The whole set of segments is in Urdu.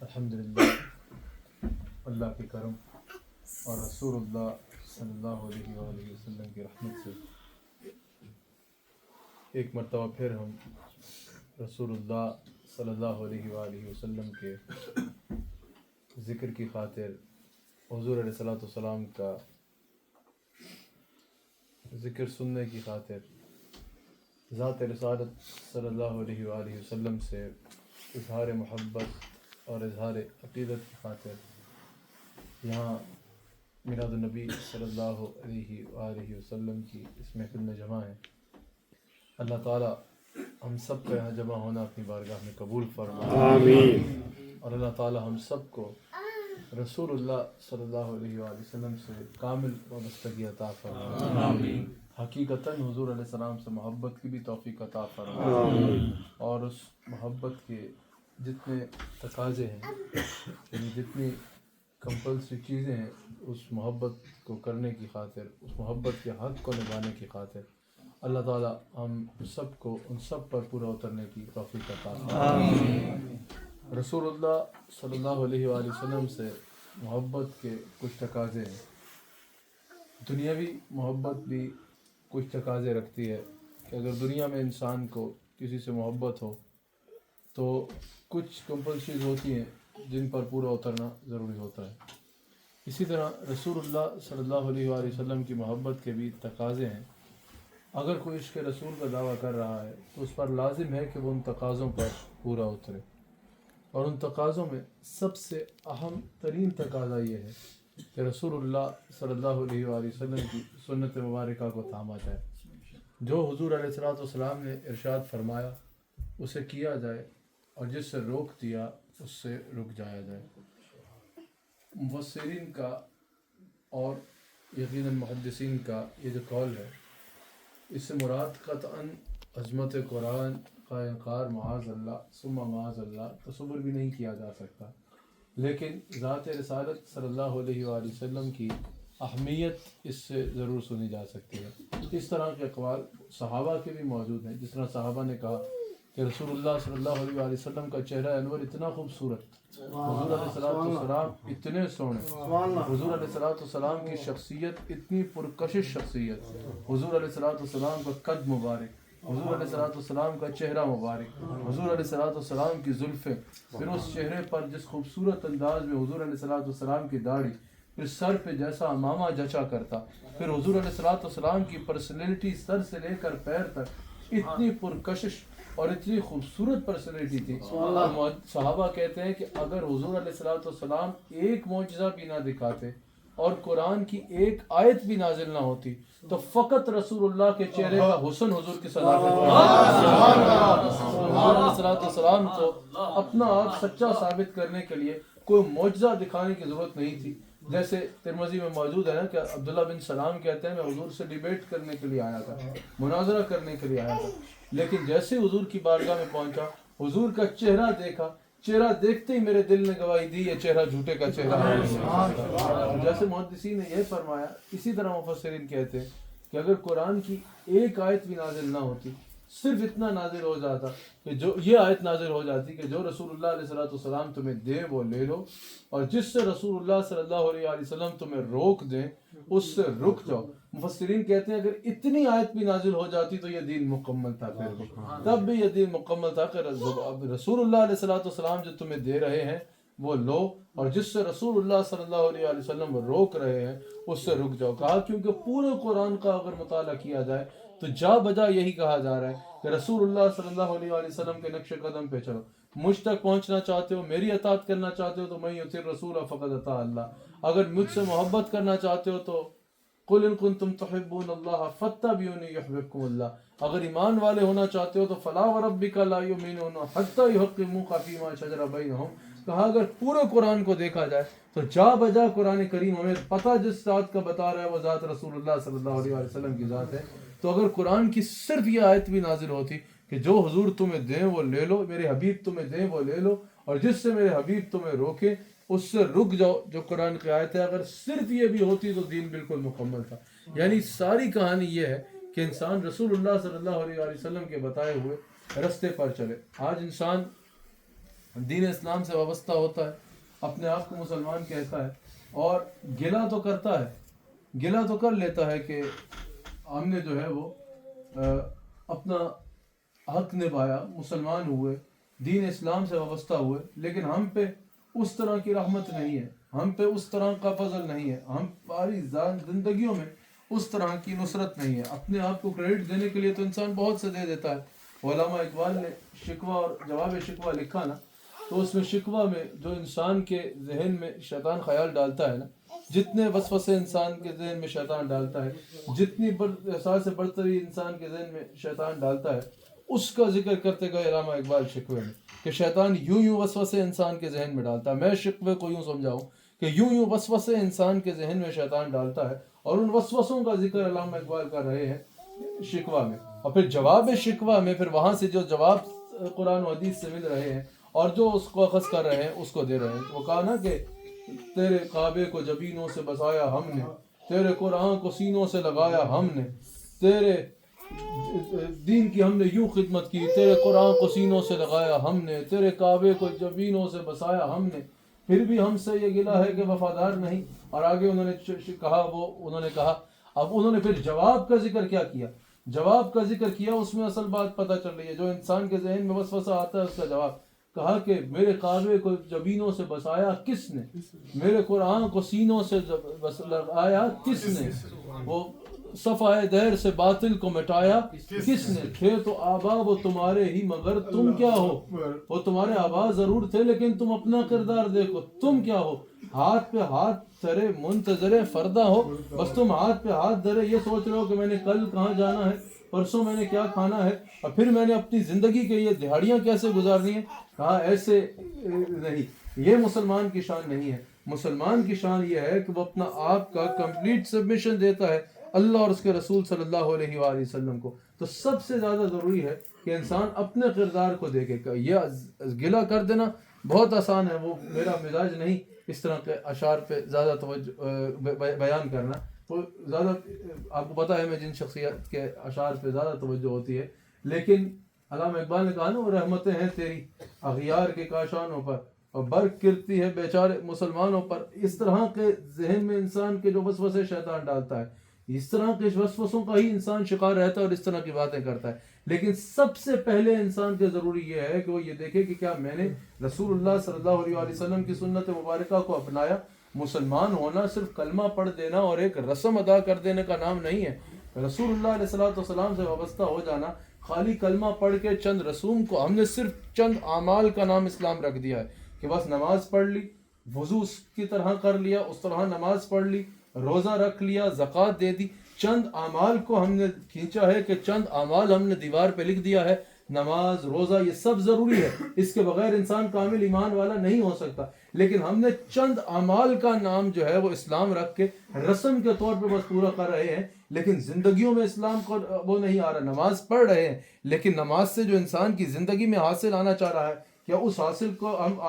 الحمدللہ اللہ کے کرم اور رسول اللہ صلی اللہ علیہ وآلہ وسلم کی رحمت سے ایک مرتبہ پھر ہم رسول اللہ صلی اللہ علیہ وآلہ وسلم کے ذکر کی خاطر حضور علیہ الصلوۃ والسلام کا ذکر سننے کی خاطر ذات رسالت صلی اللہ علیہ وآلہ وسلم سے اظہار محبت اور اظہار عقیدت کی خاطر یہاں میلاد النبی صلی اللہ علیہ وآلہ وسلم کی اس محفل میں جمع ہے۔ اللہ تعالیٰ ہم سب کا یہاں جمع ہونا اپنی بارگاہ میں قبول فرمائے، آمین۔ اور اللہ تعالیٰ ہم سب کو رسول اللہ صلی اللہ علیہ وآلہ وسلم سے کامل وابستگی عطا فرمائے، آمین۔ حقیقتاً حضور علیہ السلام سے محبت کی بھی توفیق عطا فرمائے، آمین۔ اور اس محبت کے جتنے تقاضے ہیں، یعنی جتنی کمپلسری چیزیں ہیں، اس محبت کو کرنے کی خاطر، اس محبت کے حق کو نبھانے کی خاطر اللہ تعالیٰ ہم سب کو ان سب پر پورا اترنے کی توفیق عطا فرمائے۔ رسول اللہ صلی اللہ علیہ وآلہ وسلم سے محبت کے کچھ تقاضے ہیں۔ دنیاوی محبت بھی کچھ تقاضے رکھتی ہے کہ اگر دنیا میں انسان کو کسی سے محبت ہو تو کچھ کمپلشنز ہوتی ہیں جن پر پورا اترنا ضروری ہوتا ہے۔ اسی طرح رسول اللہ صلی اللہ علیہ وآلہ وسلم کی محبت کے بھی تقاضے ہیں۔ اگر کوئی عشق رسول کا دعویٰ کر رہا ہے تو اس پر لازم ہے کہ وہ ان تقاضوں پر پورا اترے، اور ان تقاضوں میں سب سے اہم ترین تقاضا یہ ہے کہ رسول اللہ صلی اللہ علیہ وآلہ وسلم کی سنت مبارکہ کو تھاما جائے۔ جو حضور علیہ الصلوۃ والسلام نے ارشاد فرمایا اسے کیا جائے، اور جس سے روک دیا اس سے رک جایا جائے۔ مفسرین کا اور یقیناً محدثین کا یہ جو قول ہے، اس سے مراد قطعاً عظمت قرآن کا انکار معاذ اللہ ثم معاذ اللہ تصور بھی نہیں کیا جا سکتا، لیکن ذات رسالت صلی اللہ علیہ وآلہ وسلم کی اہمیت اس سے ضرور سنی جا سکتی ہے۔ اس طرح کے اقوال صحابہ کے بھی موجود ہیں، جس طرح صحابہ نے کہا کہ رسول اللہ صلی اللہ علیہ وآلہ وسلم کا چہرہ انور اتنا خوبصورت، حضور علیہ الصلوۃ والسلام اتنے سونے، حضور علیہ الصلوۃ والسلام کی شخصیت اتنی پرکشش شخصیت، حضور علیہ الصلوۃ والسلام کا قد مبارک، حضور علیہ الصلوۃ والسلام کا چہرہ مبارک، حضور علیہ الصلوۃ والسلام کی زلفیں، پھر اس چہرے پر جس خوبصورت انداز میں حضور علیہ الصلوۃ والسلام کی داڑھی، پھر سر پہ جیسا امامہ جچا کرتا، پھر حضور علیہ الصلوۃ والسلام کی پرسنالٹی سر سے لے کر پیر تک اتنی پرکشش اور اتنی خوبصورت پرسنالٹی تھی۔ صحابہ کہتے ہیں کہ اگر حضور علیہ الصلوۃ والسلام ایک معجزہ بھی نہ دکھاتے اور قرآن کی ایک آیت بھی نازل نہ ہوتی تو فقط رسول اللہ کے چہرے کا حسن حضور کی صداقت حضور علیہ الصلوۃ والسلام کو اپنا آپ سچا ثابت کرنے کے لیے کوئی معجزہ دکھانے کی ضرورت نہیں تھی۔ جیسے ترمذی میں موجود ہے نا کہ عبداللہ بن سلام کہتے ہیں میں حضور سے ڈیبیٹ کرنے کے لیے آیا تھا، مناظرہ کرنے کے لیے آیا تھا، لیکن جیسے حضور کی بارگاہ میں پہنچا، حضور کا چہرہ دیکھا، چہرہ دیکھتے ہی میرے دل نے گواہی دی یہ چہرہ جھوٹے کا چہرہ ہے۔ جیسے محدثین نے یہ فرمایا، اسی طرح مفسرین کہتے ہیں کہ اگر قرآن کی ایک آیت بھی نازل نہ ہوتی، صرف اتنا نازل ہو جاتا کہ جو یہ آیت نازل ہو جاتی کہ جو رسول اللہ علیہ الصلوۃ والسلام تمہیں دے وہ لے لو، اور جس سے رسول اللہ صلی اللہ علیہ وآلہ وسلم تمہیں روک دیں اس سے رک جاؤ۔ مفسرین کہتے ہیں اگر اتنی آیت بھی نازل ہو جاتی تو یہ دین مکمل تھا، پھر بھی تب بھی یہ دین مکمل تھا کہ رسول اللہ علیہ الصلوۃ والسلام جو تمہیں دے رہے ہیں وہ لو، اور جس سے رسول اللہ صلی اللہ علیہ وآلہ وسلم روک رہے ہیں اس سے رک جاؤ۔ کہا کیونکہ پورے قرآن کا اگر مطالعہ کیا جائے تو جا بجا یہی کہا جا رہا ہے کہ رسول اللہ صلی اللہ علیہ وآلہ وسلم کے نقش قدم پہ چلو، مجھ تک پہنچنا چاہتے ہو، میری اطاعت کرنا چاہتے ہو تو میں یطیع الرسول فقد اطاع اللہ، اگر مجھ سے محبت کرنا چاہتے ہو تو قل ان کنتم تحبون اللہ فاتبعونی یحببکم اللہ، اگر ایمان والے ہونا چاہتے ہو تو فلا وربک لا یؤمنون حتی یحکموک فیما شجر بینہم۔ کہا اگر پورے قرآن کو دیکھا جائے تو جا بجا قرآن کریم ہمیں پتہ جس ذات کا بتا رہا ہے وہ ذات رسول اللہ صلی اللہ علیہ وسلم کی ذات ہے، تو اگر قرآن کی صرف یہ آیت بھی نازل ہوتی کہ جو حضور تمہیں دیں وہ لے لو، میرے حبیب تمہیں دیں وہ لے لو، اور جس سے میرے حبیب تمہیں روکے اس سے رک جاؤ، جو قرآن کی آیت ہے، اگر صرف یہ بھی ہوتی تو دین بالکل مکمل تھا۔ یعنی ساری کہانی یہ ہے کہ انسان رسول اللہ صلی اللہ علیہ وسلم کے بتائے ہوئے رستے پر چلے۔ آج انسان دین اسلام سے وابستہ ہوتا ہے، اپنے آپ کو مسلمان کہتا ہے اور گلہ تو کرتا ہے، گلہ تو کر لیتا ہے کہ ہم نے جو ہے وہ اپنا حق نبھایا، مسلمان ہوئے، دین اسلام سے وابستہ ہوئے، لیکن ہم پہ اس طرح کی رحمت نہیں ہے، ہم پہ اس طرح کا فضل نہیں ہے، ہم ہماری زندگیوں میں اس طرح کی نصرت نہیں ہے۔ اپنے آپ کو کریڈٹ دینے کے لیے تو انسان بہت سے دے دیتا ہے۔ علامہ اقبال نے شکوہ اور جواب شکوہ لکھا نا، تو اس میں شکوہ میں جو انسان کے ذہن میں شیطان خیال ڈالتا ہے نا، جتنے وسوسے انسان کے ذہن میں شیطان ڈالتا ہے، جتنی احساس برتری انسان کے ذہن میں شیطان ڈالتا ہے، اس کا ذکر کرتے گئے علامہ اقبال شکوے میں کہ شیطان یوں یوں وسوسے انسان کے ذہن میں ڈالتا ہے۔ میں شکوے کو یوں سمجھاؤں کہ یوں یوں وسوسے انسان کے ذہن میں شیطان ڈالتا ہے، اور ان وسوسوں کا ذکر علامہ اقبال کر رہے ہیں شکوہ میں۔ اور پھر جواب شکوہ میں پھر وہاں سے جو جواب قرآن و حدیث سے مل رہے ہیں اور جو اس کو اخذ کر رہے ہیں اس کو دے رہے ہیں۔ وہ کہا نا کہ تیرے کعبے کو جبینوں سے بسایا ہم نے، تیرے قرآن کو سینوں سے لگایا ہم نے، تیرے دین کی ہم نے یوں خدمت کی، تیرے قرآن کو سینوں سے لگایا ہم نے، تیرے کعبے کو جبینوں سے بسایا ہم نے، پھر بھی ہم سے یہ گلہ ہے کہ وفادار نہیں۔ اور آگے انہوں نے کہا اب انہوں نے پھر جواب کا ذکر کیا کیا، جواب کا ذکر کیا، اس میں اصل بات پتہ چل رہی ہے، جو انسان کے ذہن میں وسوسہ آتا ہے اس کا جواب۔ کہا کہ میرے کعبے کو جبینوں سے بسایا کس نے، میرے قرآن کو سینوں سے لگایا کس نے، وہ صفائے دیر سے باطل کو مٹایا کس نے، تھے تو آبا وہ تمہارے ہی مگر تم کیا ہو، وہ تمہارے آبا ضرور تھے لیکن تم اپنا کردار دیکھو، تم کیا ہو، ہاتھ پہ ہاتھ دھرے منتظر فردہ ہو، بس تم ہاتھ پہ ہاتھ دھرے یہ سوچ رہے ہو کہ میں نے کل کہاں جانا ہے، پرسوں میں نے کیا کھانا ہے، اور پھر میں نے اپنی زندگی کے یہ دہاڑیاں کیسے گزارنی ہیں۔ کہا ایسے نہیں، یہ مسلمان کی شان نہیں ہے۔ مسلمان کی شان یہ ہے کہ وہ اپنا آپ کا کمپلیٹ سبمیشن دیتا ہے اللہ اور اس کے رسول صلی اللہ علیہ وآلہ وسلم کو۔ تو سب سے زیادہ ضروری ہے کہ انسان اپنے کردار کو دیکھے۔ یہ گلہ کر دینا بہت آسان ہے، وہ میرا مزاج نہیں اس طرح کے اشعار پہ زیادہ توجہ بیان کرنا، وہ زیادہ آپ کو پتہ ہے میں جن شخصیت کے اشعار پہ زیادہ توجہ ہوتی ہے، لیکن علامہ اقبال نے کہا نا وہ رحمتیں ہیں تیری اغیار کے کاشانوں پر اور برق کرتی ہے بیچارے مسلمانوں پر۔ اس طرح کے ذہن میں انسان کے جو وسوسے شیطان ڈالتا ہے، اس طرح کے وسوسوں کا ہی انسان شکار رہتا ہے اور اس طرح کی باتیں کرتا ہے۔ لیکن سب سے پہلے انسان کے ضروری یہ ہے کہ وہ یہ دیکھے کہ کیا میں نے رسول اللہ صلی اللہ علیہ وسلم کی سنت مبارکہ کو اپنایا۔ مسلمان ہونا صرف کلمہ پڑھ دینا اور ایک رسم ادا کر دینے کا نام نہیں ہے۔ رسول اللہ علیہ السلام سے وابستہ ہو جانا خالی کلمہ پڑھ کے چند رسوم کو، ہم نے صرف چند اعمال کا نام اسلام رکھ دیا ہے کہ بس نماز پڑھ لی، وضو کی طرح کر لیا، اس طرح نماز پڑھ لی، روزہ رکھ لیا، زکوٰۃ دے دی، چند اعمال کو ہم نے کھینچا ہے کہ چند اعمال ہم نے دیوار پہ لکھ دیا ہے، نماز روزہ یہ سب ضروری ہے، اس کے بغیر انسان کامل ایمان والا نہیں ہو سکتا۔ لیکن ہم نے چند اعمال کا نام جو ہے وہ اسلام رکھ کے رسم کے طور پہ بس پورا کر رہے ہیں، لیکن زندگیوں میں اسلام کو وہ نہیں آ رہا۔ نماز پڑھ رہے ہیں لیکن نماز سے جو انسان کی زندگی میں حاصل آنا چاہ رہا ہے، کیا اس حاصل کو ہم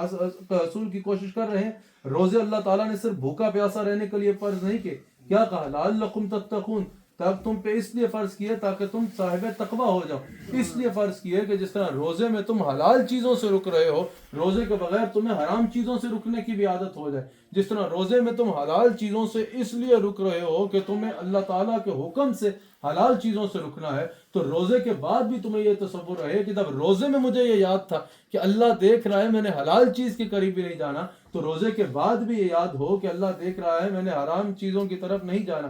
حصول کی کوشش کر رہے ہیں؟ روزے اللہ تعالیٰ نے صرف بھوکا پیاسا رہنے کے لیے فرض نہیں کہ کیا کہا لعلکم تتقون، تب تم پہ اس لیے فرض کیے تاکہ تم صاحب تقویٰ ہو جاؤ، اس لیے فرض کیے کہ جس طرح روزے میں تم حلال چیزوں سے رک رہے ہو، روزے کے بغیر تمہیں حرام چیزوں سے رکنے کی بھی عادت ہو جائے، جس طرح روزے میں تم حلال چیزوں سے اس لیے رک رہے ہو کہ تمہیں اللہ تعالیٰ کے حکم سے حلال چیزوں سے رکنا ہے، تو روزے کے بعد بھی تمہیں یہ تصور رہے کہ جب روزے میں مجھے یہ یاد تھا کہ اللہ دیکھ رہا ہے میں نے حلال چیز کے قریب بھی نہیں جانا، تو روزے کے بعد بھی یہ یاد ہو کہ اللہ دیکھ رہا ہے میں نے حرام چیزوں کی طرف نہیں جانا۔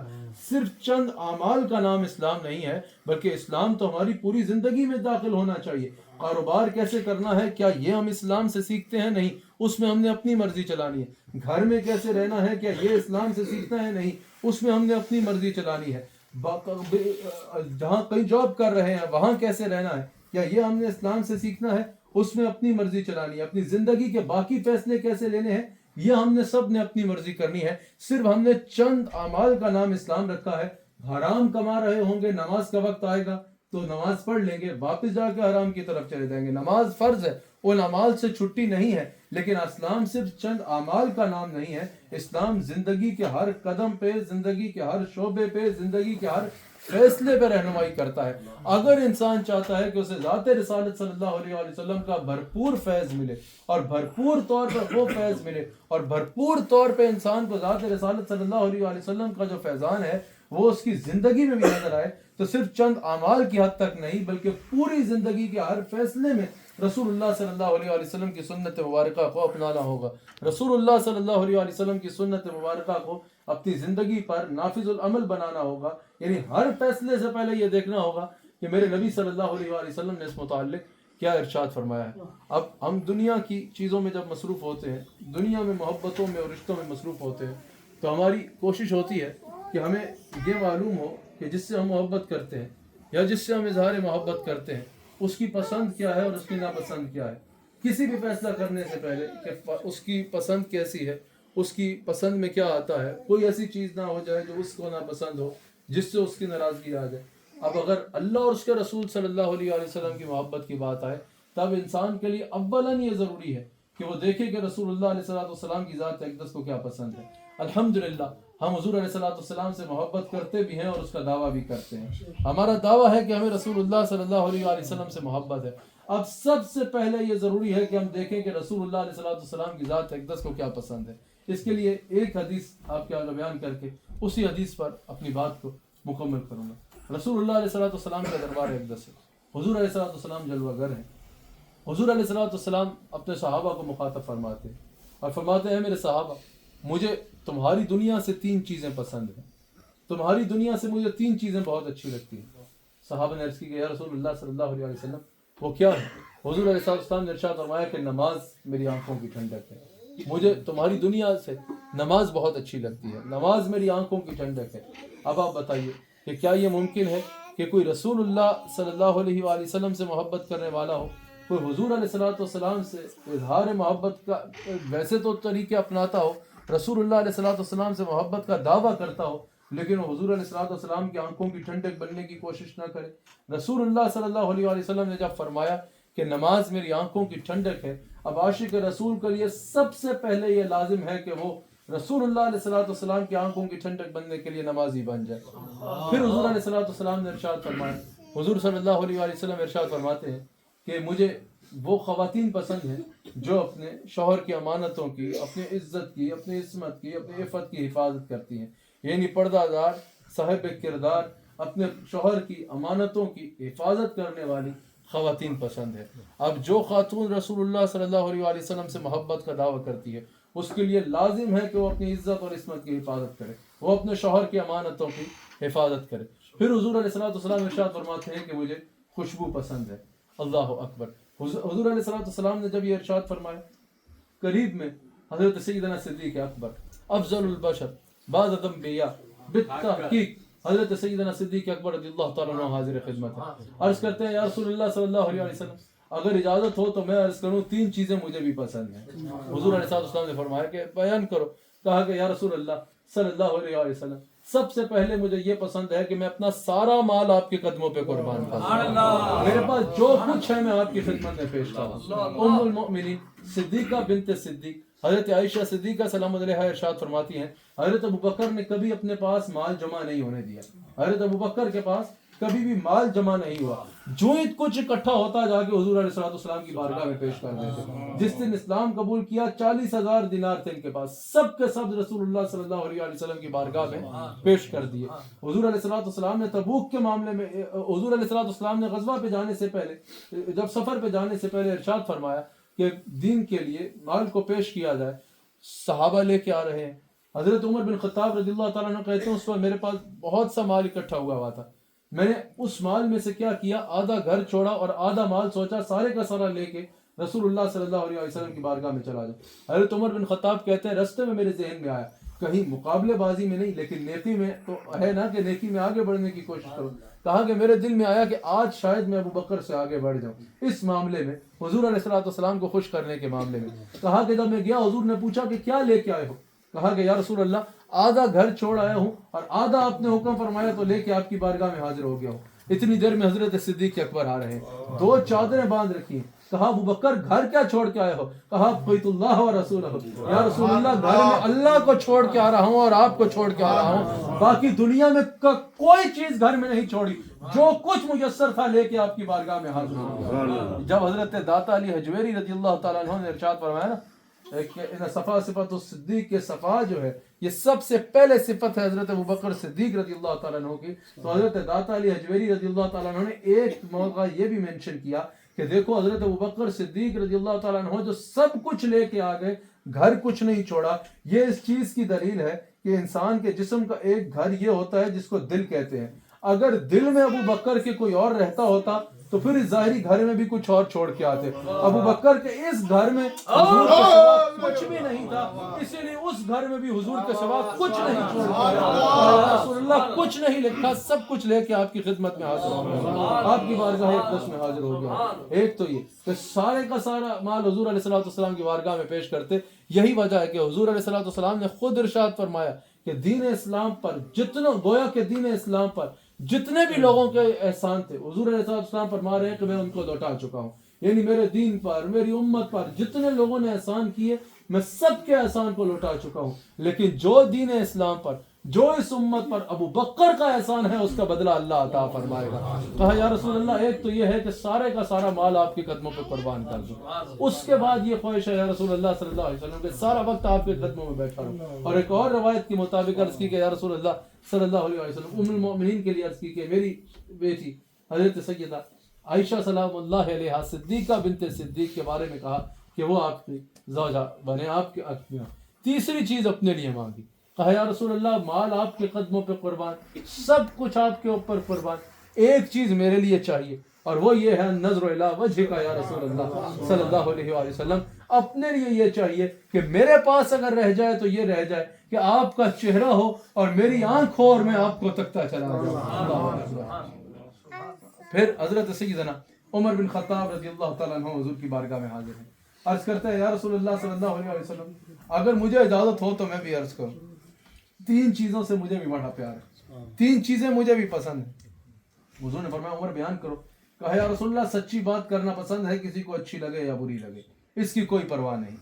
صرف چند اعمال کا نام اسلام نہیں ہے، بلکہ اسلام تو ہماری پوری زندگی میں داخل ہونا چاہیے۔ کاروبار کیسے کرنا ہے، کیا یہ ہم اسلام سے سیکھتے ہیں؟ نہیں، اس میں ہم نے اپنی مرضی چلانی ہے۔ گھر میں کیسے رہنا ہے، کیا یہ اسلام سے سیکھنا ہے؟ نہیں، اس میں ہم نے اپنی مرضی چلانی ہے۔ جہاں کہیں جاب کر رہے ہیں وہاں کیسے رہنا ہے، کیا یہ ہم نے اسلام سے سیکھنا ہے؟ اس میں اپنی مرضی چلانی ہے۔ اپنی زندگی کے باقی فیصلے کیسے لینے ہیں، یہ ہم نے سب نے اپنی مرضی کرنی ہے۔ صرف ہم نے چند اعمال کا نام اسلام رکھا ہے۔ حرام کما رہے ہوں گے، نماز کا وقت آئے گا تو نماز پڑھ لیں گے، واپس جا کے حرام کی طرف چلے جائیں گے۔ نماز فرض ہے، ان اعمال سے چھٹی نہیں ہے، لیکن اسلام صرف چند اعمال کا نام نہیں ہے۔ اسلام زندگی کے ہر قدم پہ، زندگی کے ہر شعبے پہ، زندگی کے ہر فیصلے پہ رہنمائی کرتا ہے. اگر انسان چاہتا ہے کہ اسے ذات رسالت صلی اللہ علیہ وآلہ وسلم کا بھرپور فیض ملے اور بھرپور طور پر وہ فیض ملے اور بھرپور طور پہ انسان کو ذات رسالت صلی اللہ علیہ وآلہ وسلم کا جو فیضان ہے وہ اس کی زندگی میں بھی نظر آئے، تو صرف چند اعمال کی حد تک نہیں بلکہ پوری زندگی کے ہر فیصلے میں رسول اللہ صلی اللہ علیہ وآلہ وسلم کی سنت مبارکہ کو اپنانا ہوگا. رسول اللہ صلی اللہ علیہ وآلہ وسلم کی سنت مبارکہ کو اپنی زندگی پر نافذ العمل بنانا ہوگا. یعنی ہر فیصلے سے پہلے یہ دیکھنا ہوگا کہ میرے نبی صلی اللہ علیہ وآلہ وسلم نے اس متعلق کیا ارشاد فرمایا ہے. اب ہم دنیا کی چیزوں میں جب مصروف ہوتے ہیں، دنیا میں محبتوں میں اور رشتوں میں مصروف ہوتے ہیں، تو ہماری کوشش ہوتی ہے کہ ہمیں یہ معلوم ہو کہ جس سے ہم محبت کرتے ہیں یا جس سے ہم اظہار محبت کرتے ہیں اس کی پسند کیا ہے اور اس کی ناپسند کیا ہے. کسی بھی فیصلہ کرنے سے پہلے کہ اس کی پسند کیسی ہے، اس کی پسند میں کیا آتا ہے، کوئی ایسی چیز نہ ہو جائے جو اس کو ناپسند ہو جس سے اس کی ناراضگی آ جائے. اب اگر اللہ اور اس کے رسول صلی اللہ علیہ وسلم کی محبت کی بات آئے تب انسان کے لیے اولاً یہ ضروری ہے کہ وہ دیکھے کہ رسول اللہ علیہ السلام کی ذات اقدس کو کیا پسند ہے. الحمدللہ ہم حضور علیہ السلام سے محبت کرتے بھی ہیں اور اس کا دعویٰ بھی کرتے ہیں. ہمارا دعویٰ ہے کہ ہمیں رسول اللہ صلی اللہ علیہ وسلم سے محبت ہے. اب سب سے پہلے یہ ضروری ہے کہ ہم دیکھیں کہ رسول اللہ علیہ السلام کی ذات اقدس کو کیا پسند ہے. اس کے لیے ایک حدیث آپ کے آگے بیان کر کے اسی حدیث پر اپنی بات کو مکمل کروں گا. رسول اللہ علیہ السلام کا دربار اقدس ہے. حضور علیہ السلام جلوہ گر ہیں. حضور علیہ السلام اپنے صحابہ کو مخاطب فرماتے ہیں اور فرماتے ہیں میرے صحابہ، مجھے تمہاری دنیا سے 3 چیزیں پسند ہیں. تمہاری دنیا سے مجھے 3 چیزیں بہت اچھی لگتی ہیں. صحابہ نے عرض کی کہ یا رسول اللہ صلی اللہ علیہ وسلم وہ کیا ہے؟ حضور علیہ السلام نے ارشاد فرمایا کہ نماز میری آنکھوں کی ٹھنڈک ہے. مجھے تمہاری دنیا سے نماز بہت اچھی لگتی ہے، نماز میری آنکھوں کی ٹھنڈک ہے. اب آپ بتائیے کہ کیا یہ ممکن ہے کہ کوئی رسول اللہ صلی اللہ علیہ وآلہ وسلم سے محبت کرنے والا ہو، کوئی حضور علیہ السلام سے اظہار محبت کا ویسے تو طریقے اپناتا ہو، رسول اللہ علیہ السلام سے محبت کا دعویٰ کرتا ہو، لیکن وہ حضور علیہ السلام کی آنکھوں کی ٹھنڈک بننے کی کوشش نہ کرے؟ رسول اللہ صلی اللہ علیہ وآلہ وسلم نے جب فرمایا کہ نماز میری آنکھوں کی ٹھنڈک ہے، اب عاشق رسول کے لیے سب سے پہلے یہ لازم ہے کہ وہ رسول اللہ علیہ السلام کی آنکھوں کی ٹھنڈک بننے کے لیے نمازی بن جائے. پھر حضور علیہ السلام نے ارشاد فرمایا، حضور صلی اللہ علیہ وآلہ وسلم ارشاد فرماتے ہیں کہ مجھے وہ خواتین پسند ہیں جو اپنے شوہر کی امانتوں کی، اپنی عزت کی، اپنی عصمت کی، اپنی عفت کی حفاظت کرتی ہیں. یعنی پردہ دار، صاحب کردار، اپنے شوہر کی امانتوں کی حفاظت کرنے والی خواتین پسند ہے. اب جو خاتون رسول اللہ صلی اللہ علیہ وآلہ وسلم سے محبت کا دعویٰ کرتی ہے اس کے لیے لازم ہے کہ وہ اپنی عزت اور عصمت کی حفاظت کرے، وہ اپنے شوہر کی امانتوں کی حفاظت کرے. پھر حضور علیہ السلام ارشاد فرماتے ہیں کہ مجھے خوشبو پسند ہے. اللہ اکبر. حضور علیہ السلام نے جب یہ ارشاد فرمایا، قریب میں حضرت سیدنا صدیق اکبر افضل البشر بعد الانبیاء بالتحقیق حضرت سیدنا صدیق اکبر رضی اللہ تعالیٰ عنہ حاضر خدمت ہے. عرض کرتے ہیں یا رسول اللہ صلی اللہ علیہ وسلم اگر اجازت ہو تو میں عرض کروں 3 چیزیں مجھے بھی پسند ہیں. حضور علیہ السلام نے فرمایا کہ بیان کرو. کہا کہ یا رسول اللہ صلی اللہ علیہ وسلم سب سے پہلے مجھے یہ پسند ہے کہ میں اپنا سارا مال آپ کے قدموں پہ قربان کروں، میرے پاس جو کچھ ہے میں آپ کی خدمت میں پیش کروں. ام المؤمنین صدیقہ بنت صدیق حضرت عائشہ صدیقہ سلام علیہا ارشاد فرماتی ہیں حضرت ابوبکر نے کبھی اپنے پاس مال جمع نہیں ہونے دیا. حضرت ابوبکر کے پاس کبھی بھی مال جمع نہیں ہوا، جو ہی کچھ اکٹھا ہوتا جا کے حضور علیہ السلام کی بارگاہ میں پیش کر دیتے. جس دن اسلام قبول کیا 40,000 دینار تھے ان کے پاس، سب کے سب رسول اللہ صلی اللہ علیہ وسلم کی بارگاہ میں پیش کر دیے. حضور علیہ السلام نے تبوک کے معاملے میں، حضور علیہ السلام نے غزوہ پہ جانے سے پہلے، جب سفر پہ جانے سے پہلے ارشاد فرمایا کہ دین کے لیے مال کو پیش کیا جائے. صحابہ لے کے آ رہے ہیں. حضرت عمر بن خطاب رضی اللہ تعالیٰ عنہ کہتے ہیں اس پر میرے پاس بہت سا مال اکٹھا ہوا تھا، میں نے اس مال میں سے کیا کیا، آدھا گھر چھوڑا اور آدھا مال سوچا سارے کا سارا لے کے رسول اللہ صلی اللہ علیہ وسلم کی بارگاہ میں چلا جاؤ. حضرت عمر بن خطاب کہتے ہیں رستے میں میرے ذہن میں آیا، کہیں مقابلے بازی میں نہیں لیکن نیکی میں تو ہے نا کہ نیکی میں آگے بڑھنے کی کوشش کروں. کہا کہ میرے دل میں آیا کہ آج شاید میں ابوبکر سے آگے بڑھ جاؤں اس معاملے میں، حضور علیہ السلام کو خوش کرنے کے معاملے میں. کہا کہ جب میں گیا حضور نے پوچھا کہ کیا لے کے آئے ہو؟ کہا کہ یا رسول اللہ آدھا گھر چھوڑ آیا ہوں اور آدھا آپ نے حکم فرمایا تو لے کے آپ کی بارگاہ میں حاضر ہو گیا ہوں. اتنی دیر میں حضرت صدیق اکبر آ رہے ہیں، 2 چادریں باندھ رکھی ہیں، کہا ابو بکر گھر کیا چھوڑ کے آئے ہو؟ کہا بیت اللہ و رسولہ، یا رسول اللہ گھر میں اللہ کو چھوڑ کے آ رہا ہوں اور آپ کو چھوڑ کے آ رہا ہوں، باقی دنیا میں کوئی چیز گھر میں نہیں چھوڑی، جو کچھ میسر تھا لے کے آپ کی بارگاہ میں حاضر ہوں۔ جب حضرت داتا علی حجویری رضی اللہ تعالیٰ عنہ نے ارشاد فرمایا نا کہ صفا صفت الصدیق کے صفا جو ہے یہ سب سے پہلے صفت ہے حضرت ابوبکر صدیق رضی اللہ تعالیٰ عنہ کی، تو حضرت داتا علی حجویری رضی اللہ تعالیٰ عنہ نے ایک موقع یہ بھی مینشن کیا کہ دیکھو حضرت ابوبکر صدیق رضی اللہ تعالیٰ عنہ جو سب کچھ لے کے آ گئے، گھر کچھ نہیں چھوڑا۔ یہ اس چیز کی دلیل ہے کہ انسان کے جسم کا ایک گھر یہ ہوتا ہے جس کو دل کہتے ہیں، اگر دل میں ابو بکر کے کوئی اور رہتا ہوتا تو پھر اس ظاہری گھر میں بھی کچھ اور چھوڑ کے آتے۔ ابو بکر کے اس گھر میں حضور کے سوا کچھ بھی نہیں تھا، اسی لیے اس گھر میں بھی حضور کے سوا کچھ نہیں چھوڑ کے آیا۔ رسول اللہ کچھ نہیں لکھا، سب کچھ لے کے آپ کی خدمت میں حاضر ہو گیا، آپ کی بارگاہ اقدس میں حاضر ہو گیا۔ ایک تو یہ کہ سارے کا سارا مال حضور علیہ السلام کی بارگاہ میں پیش کرتے۔ یہی وجہ ہے کہ حضور علیہ السلام نے خود ارشاد فرمایا کہ دین اسلام پر جتنا گویا کہ دین اسلام پر جتنے بھی لوگوں کے احسان تھے حضور علیہ السلام فرما رہے ہیں کہ میں ان کو لوٹا چکا ہوں، یعنی میرے دین پر، میری امت پر جتنے لوگوں نے احسان کیے میں سب کے احسان کو لوٹا چکا ہوں، لیکن جو دین اسلام پر، جو اس امت پر ابو بکر کا احسان ہے اس کا بدلہ اللہ عطا فرمائے گا۔ کہا یا رسول اللہ ایک تو یہ ہے کہ سارے کا سارا مال آپ کے قدموں پہ قربان کر دوں، اس کے بعد یہ خواہش ہے یا رسول اللہ صلی اللہ علیہ وسلم کہ سارا وقت آپ کے قدموں میں بیٹھا رہوں۔ اور ایک اور روایت کے مطابق عرض کی کہ یا رسول اللہ صلی اللہ علیہ وسلم ام المؤمنین کے لیے عرض کی کہ میری بیٹی حضرت سیدہ عائشہ سلام اللہ علیہا صدیقہ بنت صدیق کے بارے میں کہا کہ وہ آپ کی زوجہ بنے، آپ کے اکمیا۔ تیسری چیز اپنے لیے مانگی، کہا یا رسول اللہ مال آپ کے قدموں پہ قربان، سب کچھ آپ کے اوپر قربان، ایک چیز میرے لیے چاہیے اور وہ یہ ہے نظر الی وجہ کا یا رسول اللہ صلی اللہ علیہ وآلہ وسلم، اپنے لیے یہ چاہیے کہ میرے پاس اگر رہ جائے تو یہ رہ جائے کہ آپ کا چہرہ ہو اور میری آنکھ ہو اور میں آپ کو تکتا چلا جاؤں۔ پھر حضرت سیدنا عمر بن خطاب رضی اللہ تعالیٰ عنہ حضور کی بارگاہ میں حاضر ہیں، عرض کرتے ہیں یا رسول اللہ صلی اللہ علیہ وسلم اگر مجھے اجازت ہو تو میں بھی عرض کروں، تین چیزوں سے مجھے بھی بڑا پیار ہے، تین چیزیں مجھے بھی پسند ہیں۔ حضور نے فرمایا عمر بیان کرو۔ کہا یا رسول اللہ سچی بات کرنا پسند ہے، کسی کو اچھی لگے یا بری لگے اس کی کوئی پرواہ نہیں۔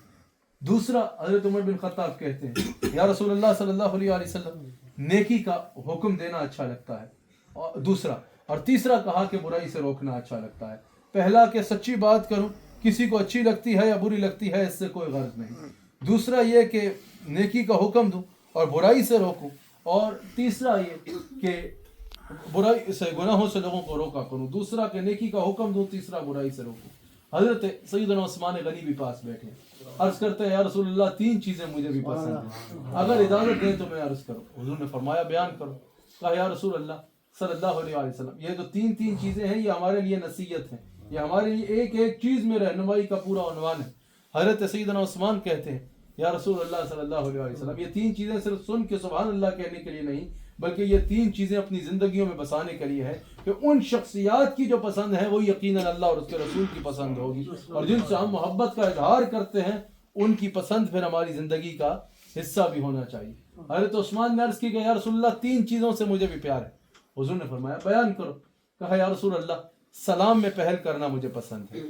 دوسرا حضرت عمر بن خطاب کہتے ہیں یا رسول اللہ صلی اللہ علیہ وسلم نیکی کا حکم دینا اچھا لگتا ہے، اور دوسرا اور تیسرا کہا کہ برائی سے روکنا اچھا لگتا ہے۔ پہلا کہ سچی بات کروں، کسی کو اچھی لگتی ہے یا بری لگتی ہے اس سے کوئی غرض نہیں، دوسرا یہ کہ نیکی کا حکم دوں اور برائی سے روکوں، اور تیسرا یہ کہ برائی سے گناہوں سے لوگوں کو روکا کروں، دوسرا کہ نیکی کا حکم دوں، تیسرا برائی سے روکوں۔ حضرت سیدنا عثمان غنی بھی پاس بیٹھے، عرض کرتے ہیں یا رسول اللہ تین چیزیں مجھے بھی پسند ہیں، اگر اجازت دیں تو میں عرض کروں۔ حضور نے فرمایا بیان کرو۔ کہا یا رسول اللہ صلی اللہ علیہ وسلم یہ تو تین چیزیں ہیں، یہ ہمارے لیے نصیحت ہے، یہ ہمارے لیے ایک ایک چیز میں رہنمائی کا پورا عنوان ہے۔ حضرت سیدنا عثمان کہتے ہیں یا رسول اللہ صلی اللہ علیہ وسلم یہ تین چیزیں صرف سن کے سبحان اللہ کہنے کے لیے نہیں، بلکہ یہ تین چیزیں اپنی زندگیوں میں بسانے کے لیے ہے کہ ان شخصیات کی جو پسند ہے وہ یقیناً اللہ اور اس کے رسول کی پسند ہوگی، اور جن سے ہم محبت کا اظہار کرتے ہیں ان کی پسند پھر ہماری زندگی کا حصہ بھی ہونا چاہیے۔ حضرت عثمان نے عرض کی کہ یا رسول اللہ تین چیزوں سے مجھے بھی پیار ہے۔ حضور نے فرمایا بیان کرو۔ کہا یا رسول اللہ سلام میں پہل کرنا مجھے پسند ہے،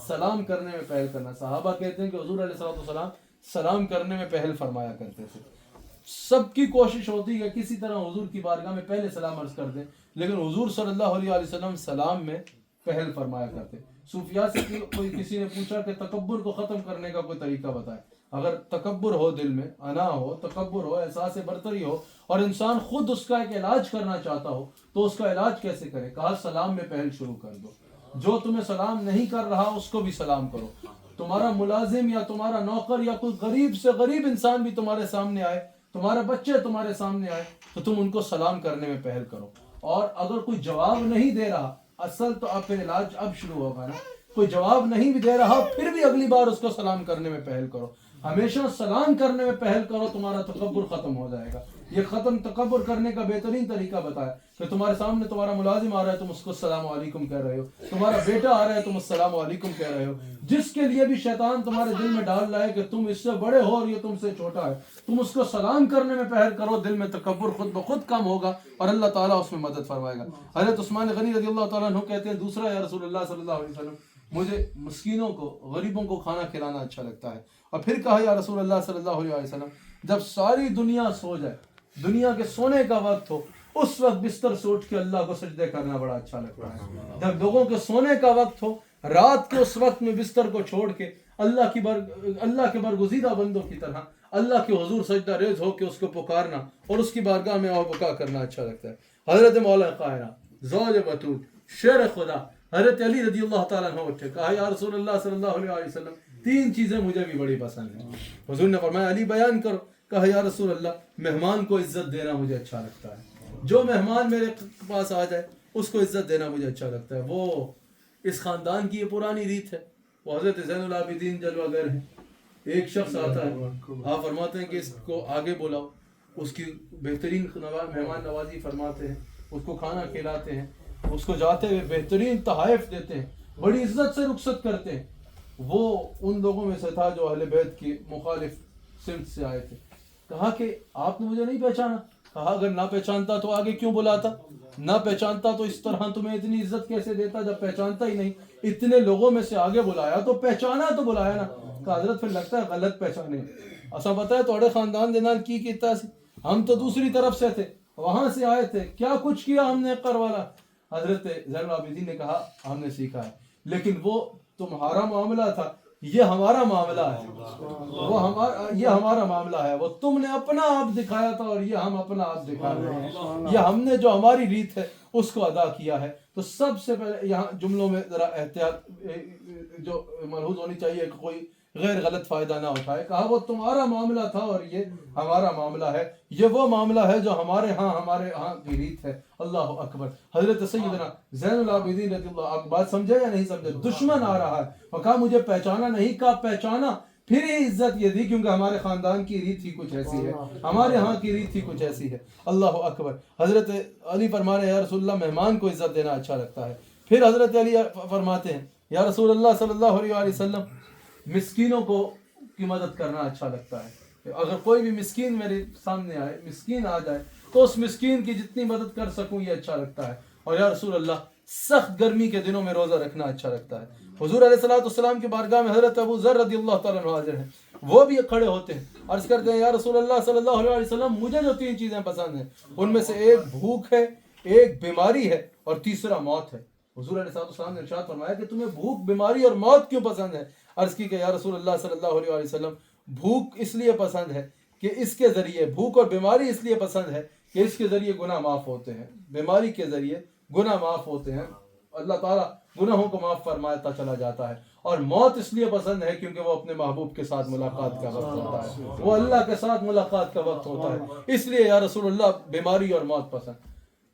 سلام کرنے میں پہل کرنا۔ صحابہ کہتے ہیں کہ حضور علیہ السلام سلام کرنے میں پہل فرمایا کرتے تھے، سب کی کوشش ہوتی ہے کہ کسی طرح حضور کی بارگاہ میں پہلے سلام عرض کر دیں، لیکن حضور صلی اللہ علیہ وسلم سلام میں پہل فرمایا کرتے۔ صوفیاء سے کوئی کسی نے پوچھا کہ تکبر کو ختم کرنے کا کوئی طریقہ بتائے، اگر تکبر ہو، دل میں انا ہو، تکبر ہو، احساس برتری ہو اور انسان خود اس کا ایک علاج کرنا چاہتا ہو تو اس کا علاج کیسے کرے؟ کہا سلام میں پہل شروع کر دو، جو تمہیں سلام نہیں کر رہا اس کو بھی سلام کرو، تمہارا ملازم یا تمہارا نوکر یا کوئی غریب سے غریب انسان بھی تمہارے سامنے آئے، تمہارے بچے تمہارے سامنے آئے تو تم ان کو سلام کرنے میں پہل کرو، اور اگر کوئی جواب نہیں دے رہا، اصل تو آپ پھر علاج اب شروع ہوگا نا، کوئی جواب نہیں بھی دے رہا پھر بھی اگلی بار اس کو سلام کرنے میں پہل کرو، ہمیشہ سلام کرنے میں پہل کرو، تمہارا تکبر ختم ہو جائے گا۔ یہ تکبر کرنے کا بہترین طریقہ بتایا کہ تمہارے سامنے تمہارا ملازم آ رہا ہے تم اس کو السلام علیکم کہہ رہے ہو، تمہارا بیٹا آ رہا ہے تم السلام علیکم کہہ رہے ہو، جس کے لیے بھی شیطان تمہارے دل میں ڈال رہا ہے کہ تم اس سے بڑے ہو اور یہ تم سے چھوٹا ہے، تم اس کو سلام کرنے میں پہل کرو، دل میں تکبر خود بخود کم ہوگا اور اللہ تعالیٰ اس میں مدد فرمائے گا۔ حضرت عثمان غنی رضی اللہ تعالیٰ عنہ کہتے ہیں دوسرا یا رسول اللہ صلی اللہ علیہ وسلم مجھے مسکینوں کو غریبوں کو کھانا کھلانا اچھا لگتا ہے. اور پھر کہا یا رسول اللہ صلی اللہ علیہ وسلم جب ساری دنیا سو جائے, دنیا کے سونے کا وقت ہو, اس وقت بستر سے اٹھ کے اللہ کو سجدے کرنا بڑا اچھا لگتا ہے. جب لوگوں کے سونے کا وقت ہو, رات کے اس وقت میں بستر کو چھوڑ کے اللہ کے برگزیدہ بندوں کی طرح اللہ کے حضور سجدہ ریز ہو کے اس کو پکارنا اور اس کی بارگاہ میں بکا کرنا اچھا لگتا ہے. حضرت مولا قاہرہ زوج بتول شیر خدا حضرت علی رضی اللہ تعالیٰ عنہ اٹھے, کہا یا رسول اللہ صلی اللہ علیہ وسلم تین چیزیں مجھے بھی بڑی پسند ہیں. حضور نے فرمایا علی بیان کرو. کہا یا رسول اللہ مہمان کو عزت دینا مجھے اچھا لگتا ہے, جو مہمان میرے پاس آ جائے اس کو عزت دینا مجھے اچھا لگتا ہے. وہ اس خاندان کی یہ پرانی ریت ہے. وہ حضرت زین العابدین جلوہ گر ہیں, ایک شخص آتا ہے, آپ فرماتے ہیں کہ اس کو آگے بلاؤ, اس کی بہترین مہمان نوازی فرماتے ہیں, اس کو کھانا کھلاتے ہیں, اس کو جاتے ہوئے بہترین تحائف دیتے ہیں, بڑی عزت سے رخصت کرتے ہیں. وہ ان لوگوں میں سے تھا جو اہل بیت کی مخالف سمت سے آئے تھے. کہا کہ آپ نے مجھے نہیں پہچانا. کہا اگر نہ پہچانتا تو آگے کیوں بلاتا, نہ پہچانتا تو اس طرح تمہیں اتنی عزت کیسے دیتا, جب پہچانتا ہی نہیں, اتنے لوگوں میں سے آگے بلایا تو پہچانا تو بلایا نا. کہا حضرت پھر لگتا ہے غلط پہچانے, ایسا پتا ہے توڑے خاندان دے نال کی کیتا سی, ہم تو دوسری طرف سے تھے, وہاں سے آئے تھے, کیا کچھ کیا ہم نے کر والا. حضرت زین العابدین نے کہا ہم نے سیکھا ہے, لیکن وہ تمہارا معاملہ تھا, یہ ہمارا معاملہ ہے. یہ ہمارا معاملہ ہے. وہ تم نے اپنا آپ دکھایا تھا اور یہ ہم اپنا آپ دکھا رہے ہیں. یہ ہم نے جو ہماری ریت ہے اس کو ادا کیا ہے. تو سب سے پہلے یہاں جملوں میں ذرا احتیاط جو ملحوظ ہونی چاہیے کہ کوئی غیر غلط فائدہ نہ اٹھائے. کہا وہ تمہارا معاملہ تھا اور یہ ہمارا معاملہ ہے. یہ وہ معاملہ ہے جو ہمارے ہاں کی ریت ہے. اللہ اکبر. حضرت سیدنا زین العابدین رضی اللہ, آپ بات سمجھے یا نہیں سمجھے, دشمن آ رہا ہے اور کہا مجھے پہچانا نہیں. کہا پہچانا, پھر یہ عزت یہ دی کیونکہ ہمارے خاندان کی ریت ہی کچھ ایسی ہے, ہمارے ہاں کی ریت ہی کچھ ایسی ہے. اللہ اکبر. حضرت علی فرمانے یا رسول اللہ مہمان کو عزت دینا اچھا لگتا ہے. پھر حضرت علی فرماتے ہیں یا رسول اللہ صلی اللہ علیہ وسلم مسکینوں کو کی مدد کرنا اچھا لگتا ہے. اگر کوئی بھی مسکین میرے سامنے آئے, مسکین آ جائے, تو اس مسکین کی جتنی مدد کر سکوں یہ اچھا لگتا ہے. اور یا رسول اللہ سخت گرمی کے دنوں میں روزہ رکھنا اچھا لگتا ہے. حضور علیہ الصلوۃ والسلام کی بارگاہ میں حضرت ابو ذر رضی اللہ تعالیٰ عنہ حاضر ہیں. وہ بھی کھڑے ہوتے ہیں, عرض کرتے ہیں یا رسول اللہ صلی اللہ علیہ وسلم مجھے جو تین چیزیں پسند ہیں ان میں سے ایک بھوک ہے, ایک بیماری ہے اور تیسرا موت ہے. حضور علیہ السلام نے ارشاد فرمایا کہ تمہیں بھوک, بیماری اور موت کیوں پسند ہے. عرض کی کہ یا رسول اللہ صلی اللہ علیہ وسلم بھوک اس لیے پسند ہے کہ اس کے ذریعے, بھوک اور بیماری اس لیے پسند ہے کہ اس کے ذریعے گناہ معاف ہوتے ہیں. بیماری کے ذریعے گناہ معاف ہوتے ہیں, اللہ تعالیٰ گناہوں کو معاف فرماتا چلا جاتا ہے. اور موت اس لیے پسند ہے کیونکہ وہ اپنے محبوب کے ساتھ ملاقات کا وقت ہوتا ہے, وہ اللہ کے ساتھ ملاقات کا وقت ہوتا ہے. اس لیے یا رسول اللہ بیماری اور موت پسند.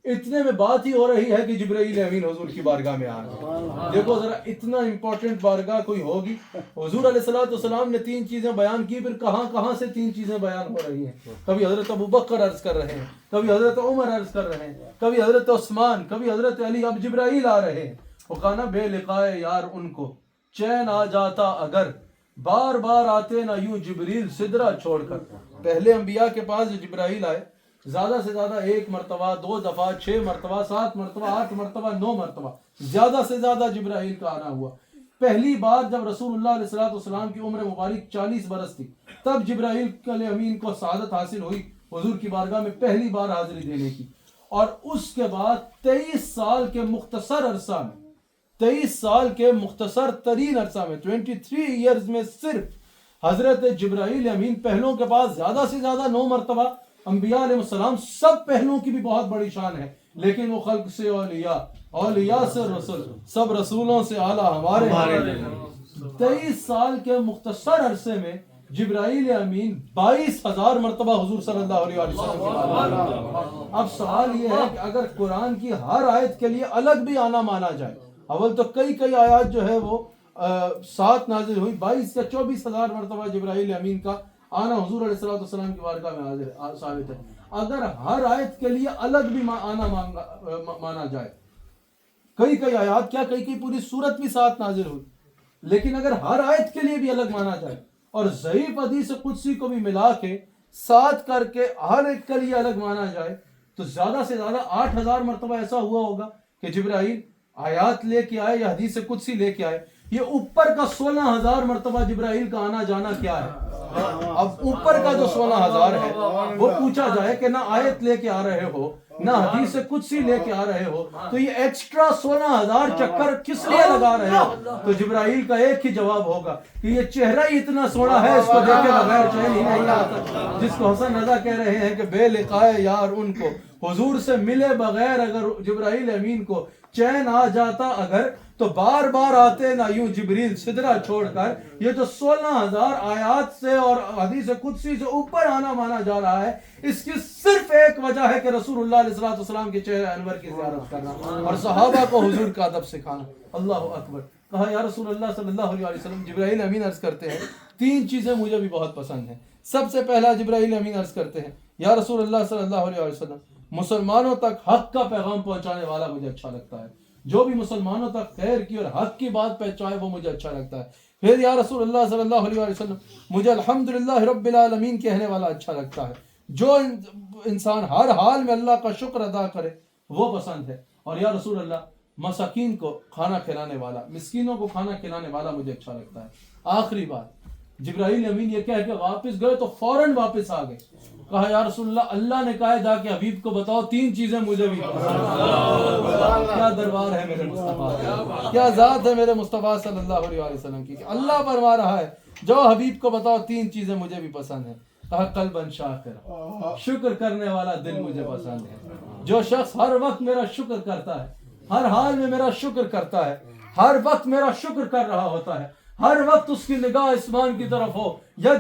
اتنے میں بات ہی ہو رہی ہے کہ جبرائیل امین حضور کی بارگاہ میں آ گئے. دیکھو ذرا اتنا امپورٹنٹ بارگاہ کوئی ہوگی. حضور علیہ الصلوۃ والسلام نے تین چیزیں بیان کی, پھر کہاں سے تین چیزیں بیان ہو رہی ہیں. کبھی حضرت ابوبکر عرض کر رہے ہیں, کبھی حضرت عمر عرض کر رہے ہیں, کبھی حضرت عثمان, کبھی حضرت علی, اب جبرائیل آ رہے ہیں. وہ کہا نا بے لقائے یار ان کو چین آ جاتا اگر, بار بار آتے نہ یوں جبریل سدرہ چھوڑ کر. پہلے انبیاء کے پاس جو جبرائیل آئے زیادہ سے زیادہ ایک مرتبہ, دو دفعہ, 6 مرتبہ, 7 مرتبہ, 8 مرتبہ, 9 مرتبہ, زیادہ سے زیادہ جبرائیل کا آنا ہوا. پہلی بار جب رسول اللہ علیہ الصلوۃ والسلام کی عمر مبارک 40 برس تھی, تب جبرائیل امین کو سعادت حاصل ہوئی حضور کی بارگاہ میں پہلی بار حاضری دینے کی. اور اس کے بعد 23 سال کے مختصر عرصہ میں, 23 سال کے مختصر ترین عرصہ میں, 23 ایئرز میں صرف حضرت جبرائیل امین پہلوں کے پاس زیادہ سے زیادہ 9 مرتبہ. انبیاء علیہ السلام سب پہلوؤں کی بھی بہت بڑی شان ہے, لیکن وہ خلق سے اولیاء, اولیاء سے رسول, سب رسولوں سے اعلیٰ ہمارے. 23 سال کے مختصر عرصے میں جبرائیل امین 22,000 مرتبہ حضور صلی اللہ علیہ وسلم کی. اب سوال یہ ہے کہ اگر قرآن کی ہر آیت کے لیے الگ بھی آنا مانا جائے, اول تو کئی آیات جو ہے وہ 7 نازل ہوئی, 22 یا 24,000 مرتبہ جبرائیل امین کا آنا حضور علیہ السلام کی بارگاہ میں حاضر ثابت ہے. اگر ہر آیت کے لیے الگ بھی آنا مانا جائے, کئی آیات کیا کئی پوری سورت بھی 7 نازل ہوئی, لیکن اگر ہر آیت کے لیے بھی الگ مانا جائے اور ضعیف حدیث قدسی کو بھی ملا کے 7 کر کے ہر ایک کے لیے الگ مانا جائے, تو زیادہ سے زیادہ 8,000 مرتبہ ایسا ہوا ہوگا کہ جبرائیل آیات لے کے آئے یا حدیث قدسی لے کے آئے. یہ اوپر کا 16,000 مرتبہ جبرائیل کا آنا جانا کیا ہے؟ اب اوپر کا جو 16,000 ہے وہ پوچھا جائے کہ نہ آیت لے کے آ رہے ہو نہ حدیث قدسی لے کے آ رہے ہو، تو یہ ایکسٹرا 16,000 چکر کس لیے لگا رہے ہو؟ تو جبرائیل کا ایک ہی جواب ہوگا کہ یہ چہرہ ہی اتنا سونا ہے، اس کو دیکھے بغیر چین ہی نہیں آتا، جس کو حسن رضا کہہ رہے ہیں کہ بے لقائے یار ان کو، حضور سے ملے بغیر اگر جبرائیل امین کو چین آ جاتا اگر تو بار بار آتے نہ یوں جبریل سدرہ چھوڑ کر۔ یہ جو 16,000 آیات سے اور حدیث قدسی سے اوپر آنا مانا جا رہا ہے، اس کی صرف ایک وجہ ہے کہ رسول اللہ علیہ السلام کے چہرے انور کی زیارت کرنا اور صحابہ کو حضور کا ادب سکھانا۔ اللہ اکبر۔ کہا یا رسول اللہ صلی اللہ علیہ وسلم، جبرائیل امین عرض کرتے ہیں 3 چیزیں مجھے بھی بہت پسند ہیں۔ سب سے پہلا جبرائیل امین عرض کرتے ہیں یا رسول اللہ صلی اللہ علیہ وسلم، مسلمانوں تک حق کا پیغام پہنچانے والا مجھے اچھا لگتا ہے، جو بھی مسلمانوں تک خیر کی اور حق کی بات پہنچائے وہ مجھے اچھا لگتا ہے۔ پھر یا رسول اللہ صلی اللہ علیہ وسلم، مجھے الحمدللہ رب العالمین کہنے والا اچھا لگتا ہے، جو انسان ہر حال میں اللہ کا شکر ادا کرے وہ پسند ہے۔ اور یا رسول اللہ، مساکین کو کھانا کھلانے والا، مسکینوں کو کھانا کھلانے والا مجھے اچھا لگتا ہے۔ آخری بات، جبرائیل امین یہ کہہ کے واپس گئے تو فوراً واپس آ گئے۔ کہا یا رسول اللہ، اللہ نے کہا جا کے حبیب کو بتاؤ 3 چیزیں مجھے بھی پسند۔ کیا دربار ہے میرے مصطفیٰ کا، کیا ذات ہے میرے مصطفیٰ صلی اللہ علیہ وسلم کی، کہ اللہ فرما رہا ہے جو حبیب کو بتاؤ 3 چیزیں مجھے بھی پسند ہیں۔ کہا قلباً شاکرا، شکر کرنے والا دل مجھے پسند ہے۔ جو شخص ہر وقت میرا شکر کرتا ہے، ہر حال میں میرا شکر کرتا ہے، ہر وقت میرا شکر کر رہا ہوتا ہے، ہر وقت اس کی نگاہ آسمان کی طرف ہو یا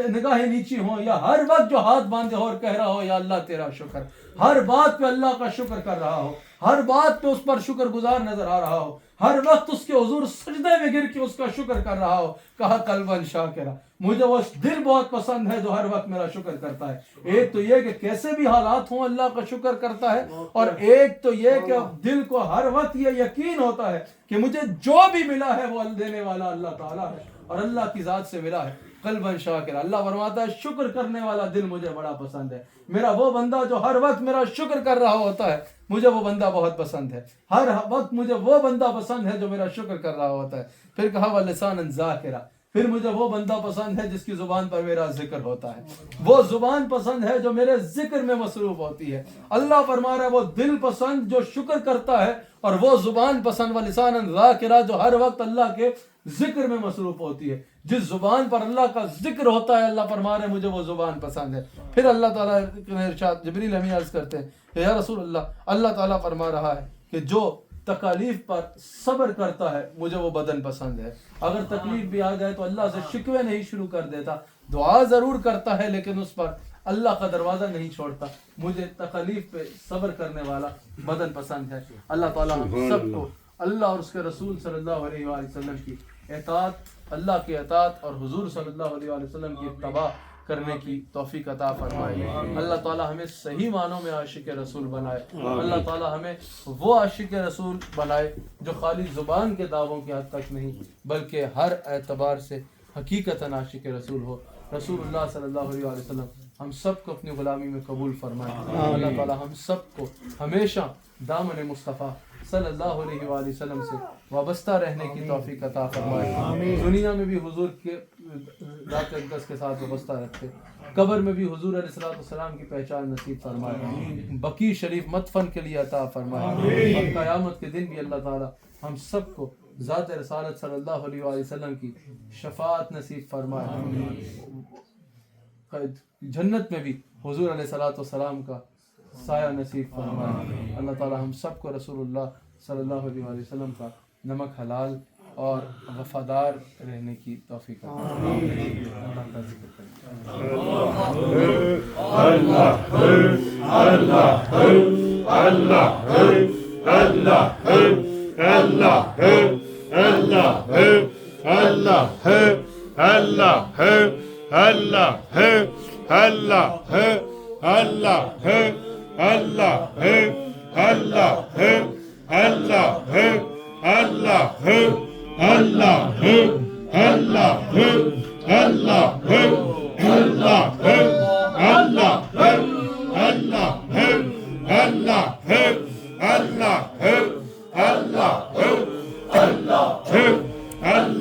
نگاہیں نیچی ہو، یا ہر وقت جو ہاتھ باندھے ہو اور کہہ رہا ہو یا اللہ تیرا شکر، ہر بات پہ اللہ کا شکر کر رہا ہو، ہر بات پہ اس پر شکر گزار نظر آ رہا ہو، ہر وقت اس کے حضور سجدے میں گر کے اس کا شکر کر رہا ہو۔ کہا قلباً شاکرا، مجھے وہ دل بہت پسند ہے جو ہر وقت میرا شکر کرتا ہے۔ ایک تو یہ کہ کیسے بھی حالات ہوں اللہ کا شکر کرتا ہے، اور ایک تو یہ کہ دل کو ہر وقت یہ یقین ہوتا ہے کہ مجھے جو بھی ملا ہے وہ دینے والا اللہ تعالیٰ ہے اور اللہ کی ذات سے ملا ہے۔ قلباً شاکرا، اللہ فرماتا ہے شکر کرنے والا دل مجھے بڑا پسند ہے۔ میرا وہ بندہ جو ہر وقت میرا شکر کر رہا ہوتا ہے مجھے وہ بندہ بہت پسند ہے، ہر وقت مجھے وہ بندہ پسند ہے جو میرا شکر کر رہا ہوتا ہے۔ پھر کہا وَلِسَانًا ذَاکِرًا، پھر مجھے وہ بندہ پسند ہے جس کی زبان پر میرا ذکر ہوتا ہے، وہ زبان پسند ہے جو میرے ذکر میں مصروف ہوتی ہے۔ اللہ فرما رہا ہے وہ دل پسند جو شکر کرتا ہے، اور وہ زبان پسند وَلِسَانًا ذَاکِرًا جو ہر وقت اللہ کے ذکر میں مصروف ہوتی ہے۔ جس زبان پر اللہ کا ذکر ہوتا ہے اللہ فرما رہے ہیں مجھے وہ زبان پسند ہے۔ پھر اللہ تعالیٰ نے ارشاد، جبریل امین عرض کرتے ہیں کہ یا رسول اللہ تعالیٰ فرما رہا ہے کہ جو تکالیف پر صبر کرتا ہے مجھے وہ بدن پسند ہے۔ اگر تکلیف بھی آ جائے تو اللہ سے شکوے نہیں شروع کر دیتا، دعا ضرور کرتا ہے لیکن اس پر اللہ کا دروازہ نہیں چھوڑتا۔ مجھے تکلیف پہ صبر کرنے والا بدن پسند ہے۔ اللہ تعالیٰ ہم سب کو اللہ اور اس کے رسول صلی اللہ علیہ وآلہ وسلم کی اطاعت، اللہ کی اطاعت اور حضور صلی اللہ علیہ وآلہ وسلم کی اتباع کرنے کی توفیق عطا فرمائے۔ اللہ تعالیٰ ہمیں صحیح معنوں میں عاشق رسول بنائے۔ اللہ تعالیٰ ہمیں وہ عاشق رسول بنائے جو خالی زبان کے دعووں کی حد تک نہیں بلکہ ہر اعتبار سے حقیقتاً عاشق رسول ہو۔ رسول اللہ صلی اللہ علیہ وآلہ وسلم ہم سب کو اپنی غلامی میں قبول فرمائے۔ اللہ تعالیٰ ہم سب کو ہمیشہ دامن مصطفیٰ صلی اللہ علیہ وآلہ وسلم سے وابستہ رہنے کی توفیق عطا فرمائے۔ دنیا میں بھی حضور کے ذات اقدس کے ساتھ وابستہ رکھے، قبر میں بھی حضور علیہ السلام کی پہچان نصیب فرمائے، بقیع شریف مدفن کے لیے عطا فرمائے، اور قیامت کے دن بھی اللہ تعالیٰ ہم سب کو ذات رسالت صلی اللہ علیہ وآلہ وسلم کی شفاعت نصیب فرمائے، جنت میں بھی حضور علیہ السلام کا سایہ نصیب فرمائے۔ اللہ تعالیٰ ہم سب کو رسول اللہ صلی اللہ علیہ وآلہ وسلم کا نمک حلال اور وفادار رہنے کی توفیق عطا فرمائے۔ اللہ کا ذکر کریں۔ اللہ اللہ اللہ اللہ اللہ اللہ اللہ اللہ اللہ اللہ اللہ ہے، اللہ ہے، اللہ ہے، اللہ ہے، اللہ ہے، اللہ ہے، اللہ ہے، اللہ ہے، اللہ ہے، اللہ ہے، اللہ ہے، اللہ ہے، اللہ ہے، اللہ ہے، اللہ ہے، اللہ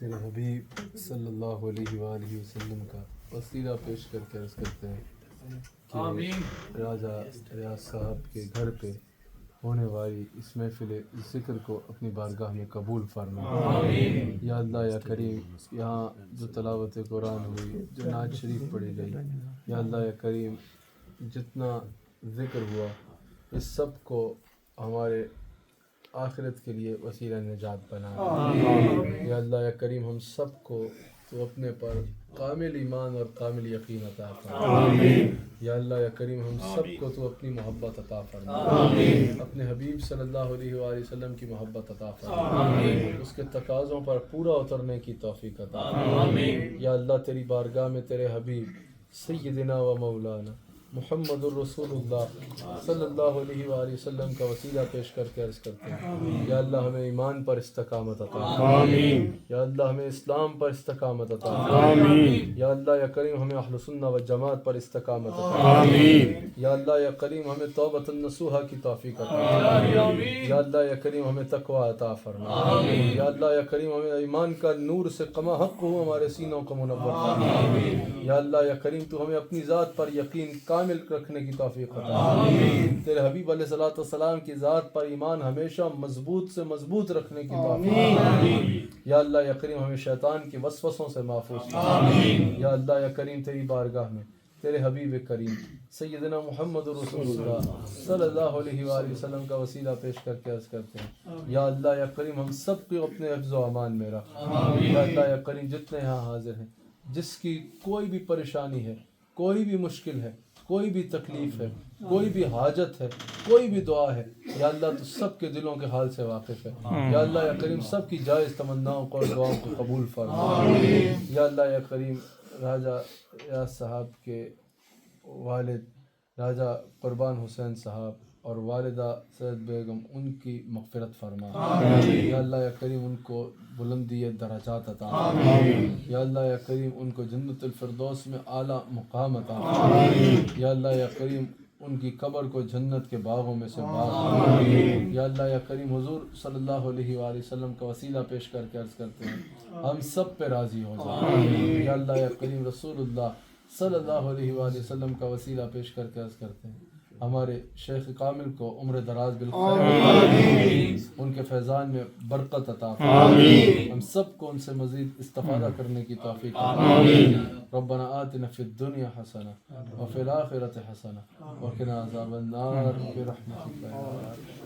تیرے حبیب صلی اللہ علیہ وآلہ وسلم کا وسیلہ پیش کر کے عرض کرتے ہیں کہ راجہ ریاض صاحب کے گھر پہ ہونے والی اس محفل ذکر کو اپنی بارگاہ میں قبول فرما. یا اللہ یا کریم یہاں جو تلاوت قرآن ہوئی، جو نعت شریف پڑھی گئی، یا اللہ یا کریم جتنا ذکر ہوا اس سب کو ہمارے آخرت کے لیے وسیلہ نجات بنا. یا اللہ یا کریم ہم سب کو تو اپنے پر کامل ایمان اور کامل یقین عطا فرما. یا اللہ یا کریم ہم سب کو تو اپنی محبت عطا فرما. اپنے حبیب صلی اللہ علیہ وآلہ وسلم کی محبت عطا فرما. اس کے تقاضوں پر پورا اترنے کی توفیق عطا فرما. یا اللہ تیری بارگاہ میں تیرے حبیب سیدنا و مولانا محمد الرسول اللہ صلی اللہ علیہ وآلہ وسلم کا وسیلہ پیش کر کے عرض کرتے ہیں، یا اللہ ہمیں ایمان پر استقامت عطا فرما. یا اللہ ہمیں اسلام پر استقامت عطا فرما. یا اللہ یا کریم ہمیں اہل سنہ و جماعت پر استقامت عطا فرما. یا اللہ یا کریم ہمیں توبۃ النصوحہ کی توفیق عطا فرما. یا اللہ یا کریم ہمیں تقوی عطا فرما. یا اللہ یا کریم ہمیں ایمان کا نور سے کما حق ہو ہمارے سینوں کو منور فرما. یا اللہ یا کریم تو ہمیں اپنی ذات پر یقین کامل رکھنے کی توفیق عطا. تیرے حبیب علیہ الصلوۃ والسلام کی ذات پر ایمان ہمیشہ مضبوط سے مضبوط رکھنے کی توفیق. یا اللہ یا کریم ہمیں شیطان کے وسوسوں سے محفوظ. یا اللہ یا کریم تیری بارگاہ میں تیرے حبیب کریم سیدنا محمد رسول اللہ صلی اللہ علیہ وآلہ وسلم کا وسیلہ پیش کر کے عرض کرتے ہیں، یا اللہ یا کریم ہم سب کو اپنے حفظ و امان میں رکھ. یا اللہ یا کریم جتنے یہاں حاضر ہیں جس کی کوئی بھی پریشانی ہے، کوئی بھی مشکل ہے، کوئی بھی تکلیف ہے، کوئی بھی حاجت ہے، کوئی بھی دعا ہے، یا اللہ تو سب کے دلوں کے حال سے واقف ہے. یا اللہ یا کریم سب کی جائز تمناؤں کو اور دعاؤں کو قبول فرما. یا اللہ یا کریم راجہ ریاض صاحب کے والد راجہ قربان حسین صاحب اور والدہ سید بیگم ان کی مغفرت فرما. یا اللہ یا کریم ان کو بلندی درجات عطا فرما. یا اللہ یا کریم ان کو جنت الفردوس میں اعلیٰ مقام عطا فرما. یا اللہ یا کریم ان کی قبر کو جنت کے باغوں میں سے باغ فرما. یا اللہ یا کریم حضور صلی اللہ علیہ وآلہ وسلم کا وسیلہ پیش کر کے عرض کرتے ہیں ہم سب پہ راضی ہو جائے. یا اللہ یا کریم رسول اللہ صلی اللہ علیہ وآلہ وسلم کا وسیلہ پیش کر کے عرض کرتے ہیں ہمارے شیخ کامل کو عمر دراز بالخیر، ان کے فیضان میں برکت عطا فرما. ہم سب کو ان سے مزید استفادہ کرنے کی توفیق عطا. ربنا آتنا فی الدنیا حسنہ وفی الآخرۃ حسنہ وقنا عذاب النار برحمتک.